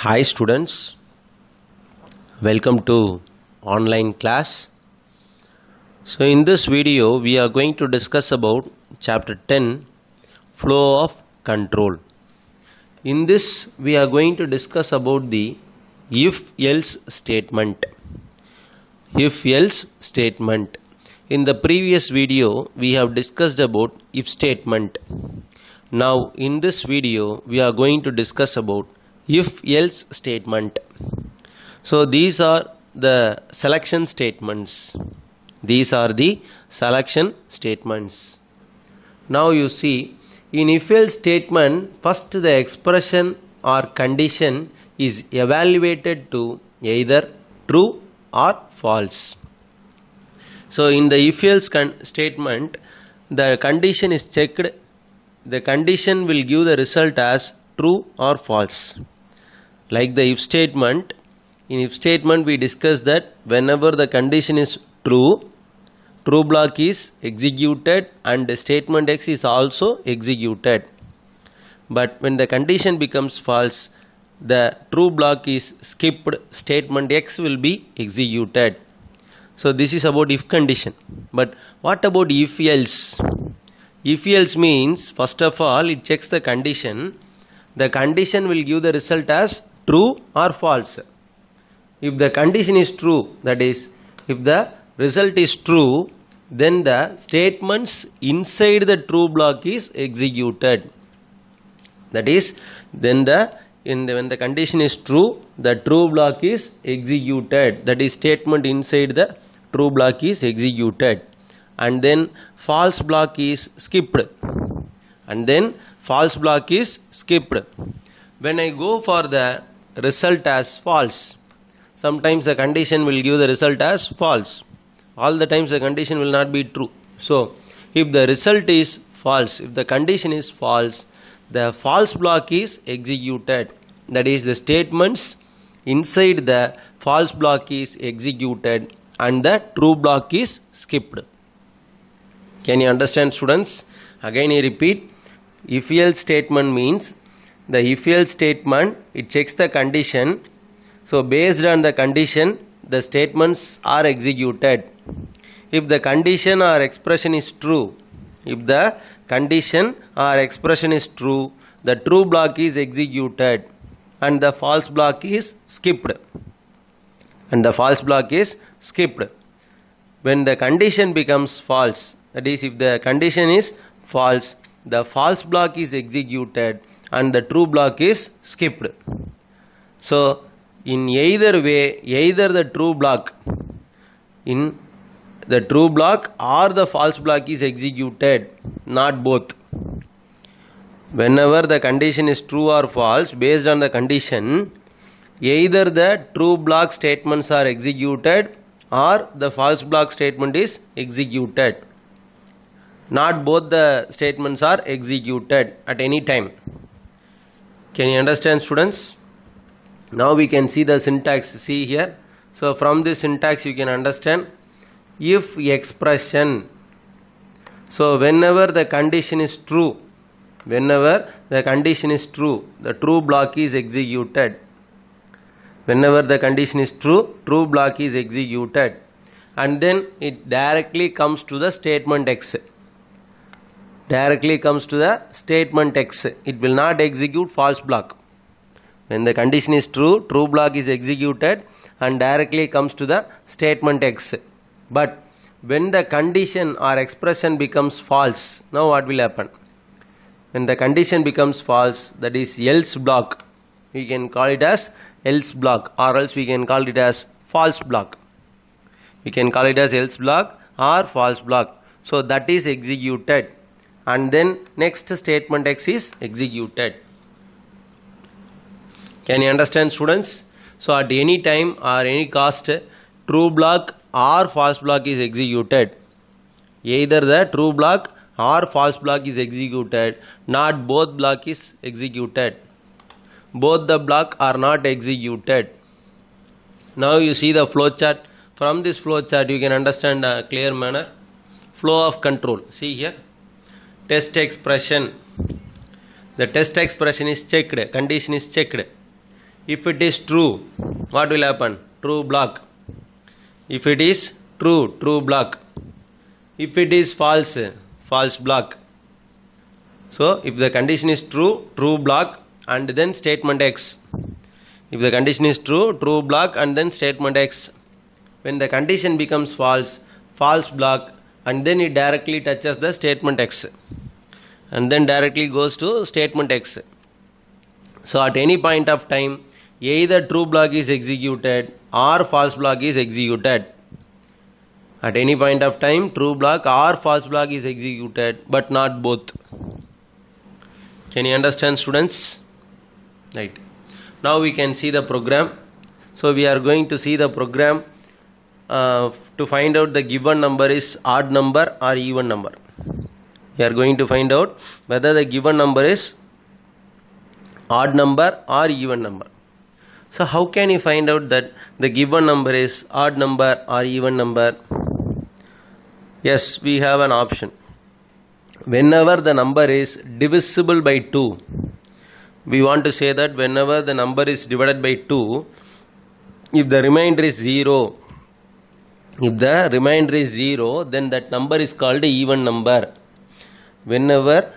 Hi students, welcome to online class. So in this video we are going to discuss about chapter 10, flow of control. In this we are going to discuss about the if else statement. If else statement. In the previous video we have discussed about if statement. Now in this video we are going to discuss about if else statement. So these are the selection statements. These are the selection statements. Now you see, in if else statement, first the expression or condition is evaluated to either true or false. So in the if else statement, the condition is checked. The condition will give the result as true or false. Like the if statement, in if statement we discussed that whenever the condition is true, true block is executed and the statement X is also executed. But when the condition becomes false, the true block is skipped, statement X will be executed. So this is about if condition. But what about if else? If else means, first of all, it checks the condition. The condition will give the result as true or false. If the condition is true, that is, if the result is true, then the statements inside the true block is executed. That is, then when the condition is true, the true block is executed. That is, statement inside the true block is executed. And then false block is skipped. And then false block is skipped. When I go for the result as false, sometimes the condition will give the result as false. All the times the condition will not be true. So if the result is false, if the condition is false, the false block is executed. That is, the statements inside the false block is executed and the true block is skipped. Can you understand, students? Again I repeat, if else statement means the if else statement, it checks the condition. So based on the condition, the statements are executed. If the condition or expression is true, if the condition or expression is true, the true block is executed and the false block is skipped. And the false block is skipped. When the condition becomes false, that is, if the condition is false, the false block is executed and the true block is skipped. So in either way, either the true block in the true block or the false block is executed, not both. Whenever the condition is true or false, based on the condition, either the true block statements are executed or the false block statement is executed. Not both the statements are executed at any time. Can you understand, students? Now we can see the syntax. See here. So from this syntax you can understand if expression. So whenever the condition is true, whenever the condition is true, the true block is executed. Whenever the condition is true, true block is executed. And then it directly comes to the statement X. Directly comes to the statement X. It will not execute false block. When the condition is true, true block is executed and directly comes to the statement X. But when the condition or expression becomes false, now what will happen? When the condition becomes false, that is else block, we can call it as else block, or else we can call it as false block. We can call it as else block or false block. So that is executed. And then next statement X is executed. Can you understand, students? So at any time or any cost, true block or false block is executed. Either the true block or false block is executed, not both block is executed. Both the block are not executed. Now you see the flow chart. From this flow chart you can understand a clear manner. Flow of control. See here. Test expression. The test expression is checked, condition is checked. If it is true, what will happen? True block. If it is true, true block. If it is false, false block. So if the condition is true, true block and then statement X. If the condition is true, true block and then statement X. When the condition becomes false, false block and then it directly touches the statement X and then directly goes to statement X. So at any point of time, either true block is executed or false block is executed. At any point of time, true block or false block is executed, but not both. Can you understand, students? Right. Now we can see the program. So we are going to see the program to find out the given number is odd number or even number. We are going to find out whether the given number is odd number or even number. So how can you find out that the given number is odd number or even number? Yes, we have an option. Whenever the number is divisible by 2, we want to say that whenever the number is divided by 2, if the remainder is 0, then that number is called even number. Whenever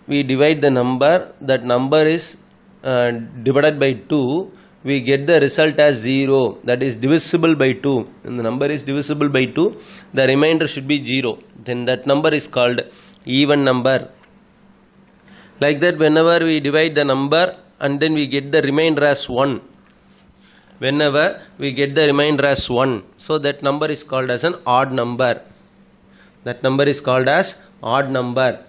we divide the number, that number is divided by 2, we get the result as 0, that is divisible by 2. And the number is divisible by 2, the remainder should be 0. Then that number is called even number. Like that, whenever we divide the number and then we get the remainder as 1. Whenever we get the remainder as 1, so that number is called as an odd number. That number is called as odd number.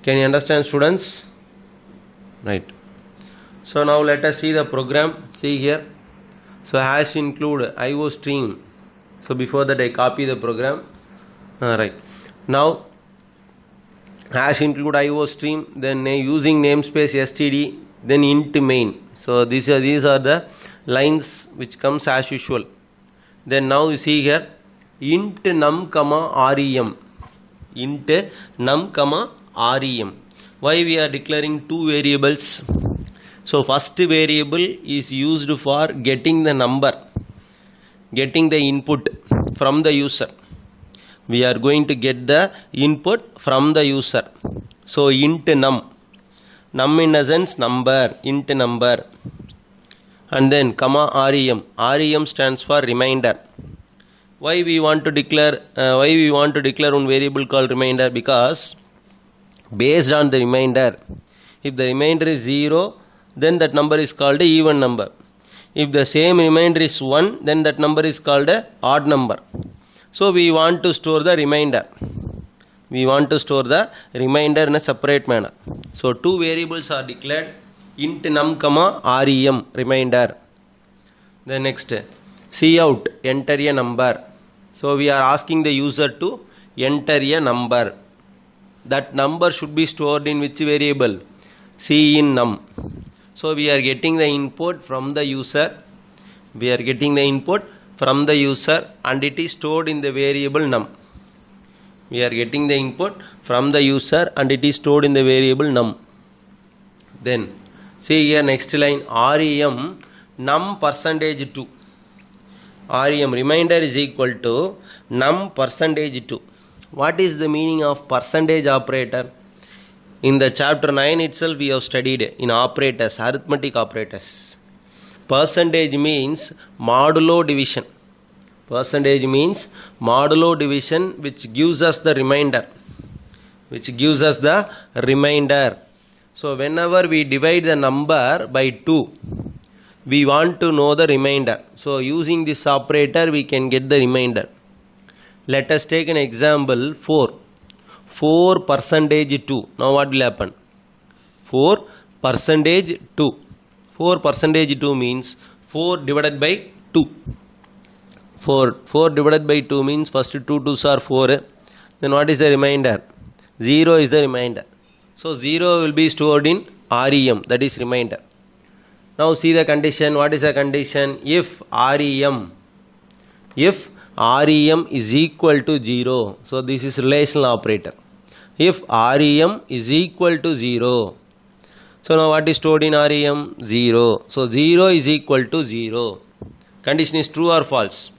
Can you understand, students? Right. So now let us see the program. See here. So hash include IO stream. So before that I copy the program. Right. Now hash include IO stream, then using namespace std, then int main. So these are the lines which comes as usual. Then now you see here int num comma rem. Int num comma rem. Why we are declaring two variables? So first variable is used for getting the number, getting the input from the user. We are going to get the input from the user. So int num. Num in a sense number, int number. And then comma rem. Rem stands for remainder. Why we want to declare one variable called remainder? Because based on the remainder, if the remainder is 0, then that number is called a even number. If the same remainder is 1, then that number is called a odd number. So we want to store the remainder. We want to store the remainder in a separate manner. So two variables are declared, int num comma rem, remainder. Then next, cout, enter a number. So we are asking the user to enter a number. That number should be stored in which variable? In num. So we are getting the input from the user. We are getting the input from the user and it is stored in the variable num. We are getting the input from the user and it is stored in the variable num. Then see here next line, rem num percentage 2. Rem remainder is equal to num percentage 2. What is the meaning of percentage operator? In the chapter 9 itself we have studied in operators, arithmetic operators. Percentage means modulo division. Percentage means modulo division, which gives us the remainder. So whenever we divide the number by 2, we want to know the remainder. So using this operator we can get the remainder. Let us take an example, 4. 4 percentage 2. Now what will happen? 4 percentage 2. 4 percentage 2 means 4 divided by 2. 4 divided by 2 means first 2 2s are 4. Then what is the remainder? 0 is the remainder. So 0 will be stored in rem, that is remainder. Now see the condition. What is the condition? If rem is equal to 0. So this is relational operator. If rem is equal to 0. So now what is stored in REM? 0. So 0 is equal to 0. Condition is true or false?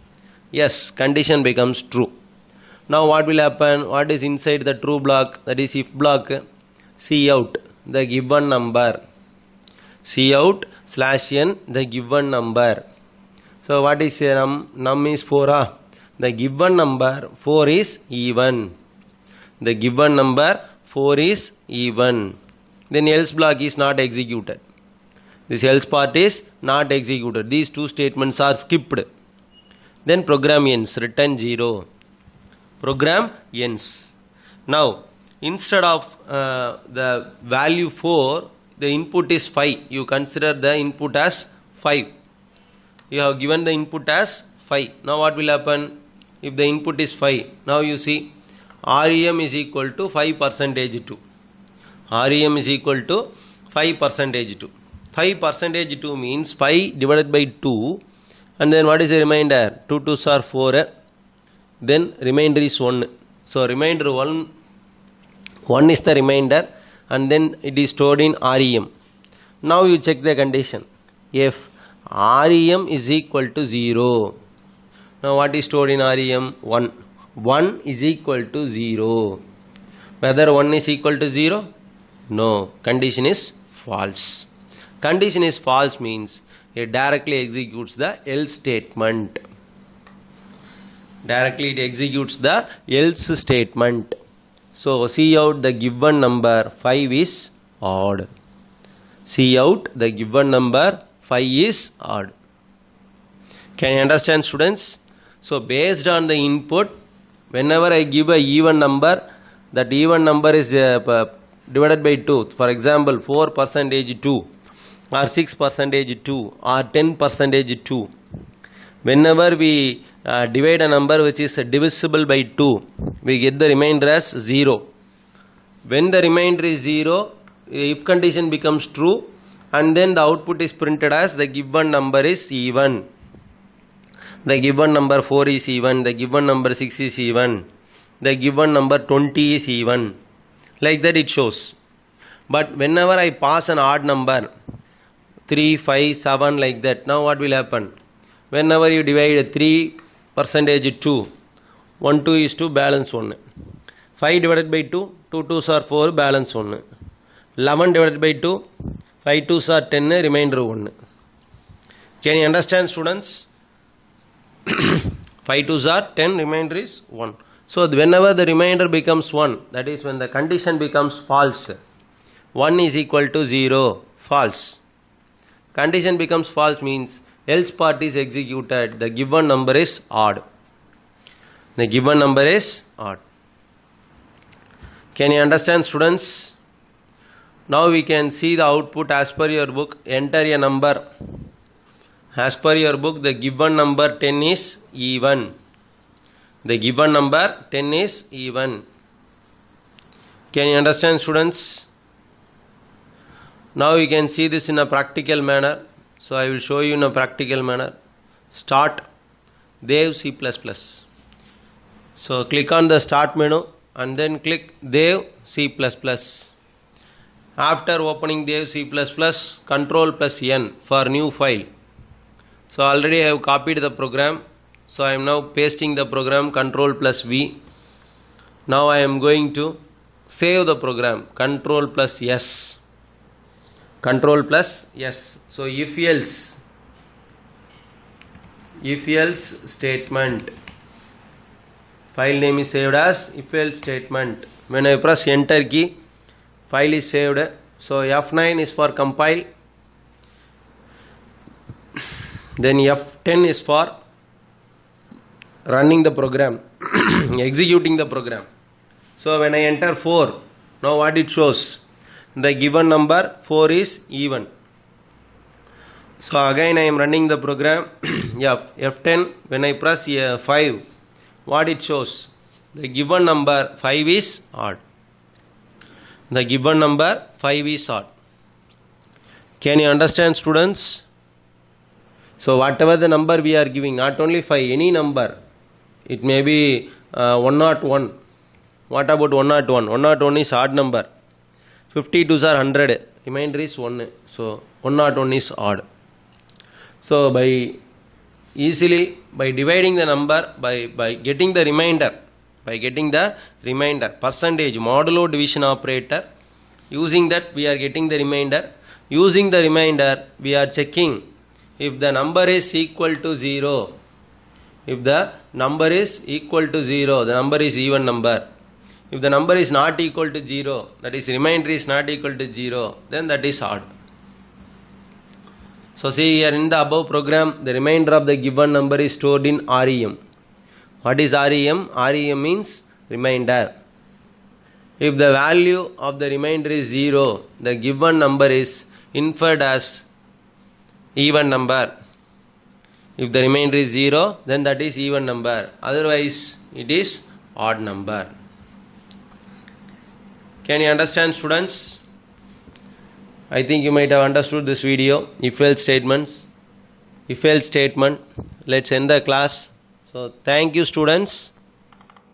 Yes, condition becomes true. Now what will happen? What is inside the true block? That is if block. See out the given number. See out /n the given number. So what is num is 4. The given number 4 is even. The given number 4 is even. Then else block is not executed. This else part is not executed. These two statements are skipped. Then program ends. Return 0. Program ends. Now instead of the value 4, the input is 5. You consider the input as 5. You have given the input as 5. Now what will happen? If the input is 5, now you see REM is equal to 5% 2. REM is equal to 5% 2. 5% 2 means 5 divided by 2, and then what is the remainder? 2 2s are 4, then remainder is 1. So remainder 1 is the remainder, and then it is stored in REM. Now you check the condition. If REM is equal to 0, now what is stored in REM? 1. 1 is equal to 0. Whether 1 is equal to 0? No. Condition is false. Condition is false means it directly executes the else statement. Directly it executes the else statement. So see out the given number 5 is odd. See out the given number 5 is odd. Can you understand, students? So based on the input, whenever I give a even number, that even number is divided by 2. For example, 4% 2 or 6% 2 or 10% 2. Whenever we divide a number which is divisible by 2, we get the remainder as 0. When the remainder is 0, if condition becomes true, and then the output is printed as the given number is even. The given number 4 is even, the given number 6 is even, the given number 20 is even. Like that it shows. But whenever I pass an odd number, 3, 5, 7 like that, now what will happen? Whenever you divide 3% 2, 1 2 is 2, balance 1. 5 divided by 2, 2 2s are 4, balance 1. 11 divided by 2, 5 2s are 10, remainder 1. Can you understand, students? 5 2s are 10, remainder is 1. So whenever the remainder becomes 1, that is when the condition becomes false. 1 is equal to 0, false. Condition becomes false means else part is executed. The given number is odd. The given number is odd. Can you understand, students? Now we can see the output as per your book. Enter a number. As per your book, the given number 10 is even. The given number 10 is even. Can you understand, students? Now you can see this in a practical manner. So I will show you in a practical manner. Start Dev C++. So click on the start menu and then click Dev C++. After opening Dev C++, Ctrl+N for new file. So already I have copied the program. So I am now pasting the program, Ctrl+V. Now I am going to save the program, Ctrl+S. Ctrl+S. So if else statement. File name is saved as if else statement. When I press enter key, file is saved. So F9 is for compile. Then F10 is for running the program, executing the program. So when I enter 4, now what it shows? The given number 4 is even. So again I am running the program. F10, when I press 5, what it shows? The given number 5 is odd. The given number 5 is odd. Can you understand, students? So whatever the number we are giving, not only 5, any number, it may be 101. What about 101? 101 is odd number. 52s are 100. remainder is 1. So 101 is odd. So by dividing the number by getting the remainder, percentage modulo division operator, using that we are getting the remainder. Using the remainder, we are checking if the number is equal to 0. If the number is equal to 0, the number is even number. If the number is not equal to 0, that is remainder is not equal to 0, then that is odd. So see here in the above program, the remainder of the given number is stored in REM. What is REM? REM means remainder. If the value of the remainder is 0, the given number is inferred as even number. If the remainder is 0, then that is even number. Otherwise, it is odd number. Can you understand, students? I think you might have understood this video. If-else statement. Let's end the class. So, thank you, students.